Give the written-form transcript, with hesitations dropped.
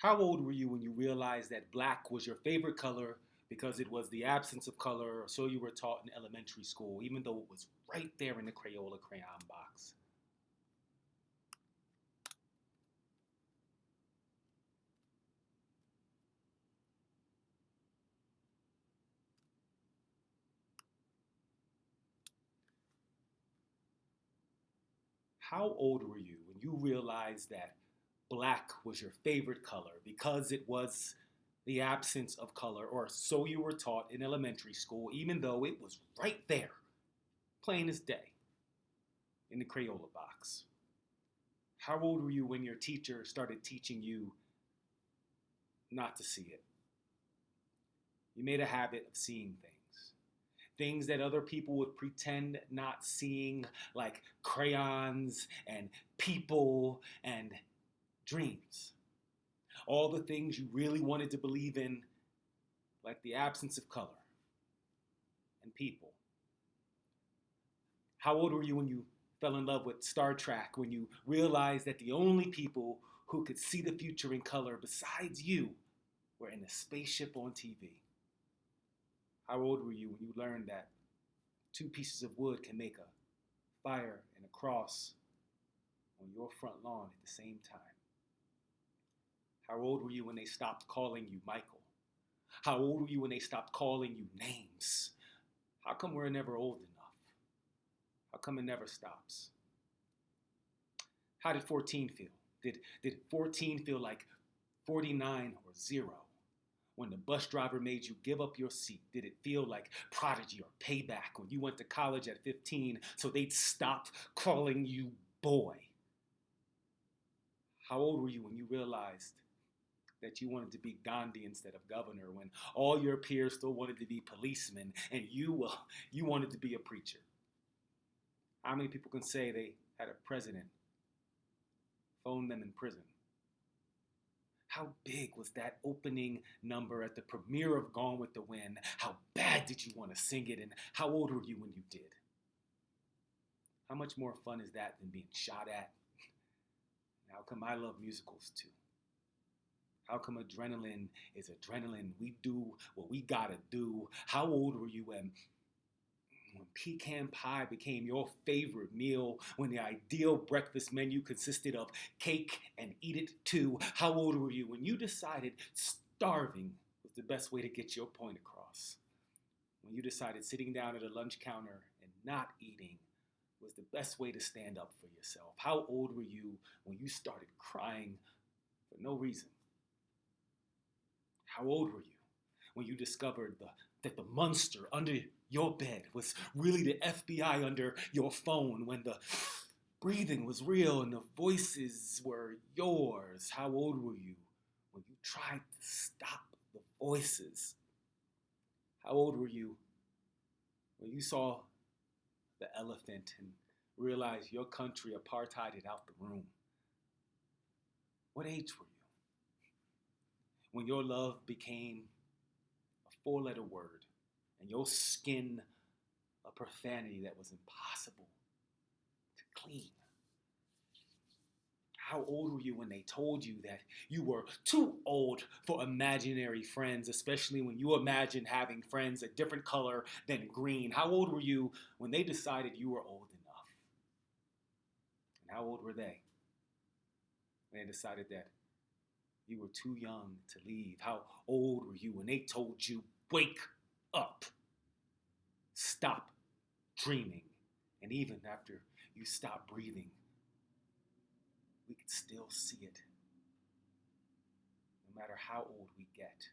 How old were you when you realized that black was your favorite color because it was the absence of color, or so you were taught in elementary school, even though it was right there in the Crayola crayon box? How old were you when you realized that black was your favorite color because it was the absence of color, or so you were taught in elementary school, even though it was right there, plain as day, in the Crayola box? How old were you when your teacher started teaching you not to see it? You made a habit of seeing things. Things that other people would pretend not seeing, like crayons and people and dreams. All the things you really wanted to believe in, like the absence of color and people. How old were you when you fell in love with Star Trek, when you realized that the only people who could see the future in color besides you were in a spaceship on TV? How old were you when you learned that two pieces of wood can make a fire and a cross on your front lawn at the same time? How old were you when they stopped calling you Michael? How old were you when they stopped calling you names? How come we're never old enough? How come it never stops? How did 14 feel? Did 14 feel like 49 or 0? When the bus driver made you give up your seat, did it feel like prodigy or payback when you went to college at 15 so they'd stop calling you boy? How old were you when you realized that you wanted to be Gandhi instead of governor, when all your peers still wanted to be policemen and you wanted to be a preacher? How many people can say they had a president phone them in prison? How big was that opening number at the premiere of Gone with the Wind? How bad did you want to sing it? And how old were you when you did? How much more fun is that than being shot at? How come I love musicals too? How come adrenaline is adrenaline? We do what we gotta do. How old were you when pecan pie became your favorite meal, when the ideal breakfast menu consisted of cake and eat it too? How old were you when you decided starving was the best way to get your point across? When you decided sitting down at a lunch counter and not eating was the best way to stand up for yourself? How old were you when you started crying for no reason? How old were you when you discovered that the monster under your bed was really the FBI under your phone, when the breathing was real and the voices were yours? How old were you when you tried to stop the voices? How old were you when you saw the elephant and realized your country apartheided out the room? What age were you when your love became a four-letter word and your skin a profanity that was impossible to clean? How old were you when they told you that you were too old for imaginary friends, especially when you imagined having friends a different color than green? How old were you when they decided you were old enough? And how old were they when they decided that you were too young to leave? How old were you when they told you, wake up, stop dreaming, and even after you stop breathing, we can still see it, no matter how old we get.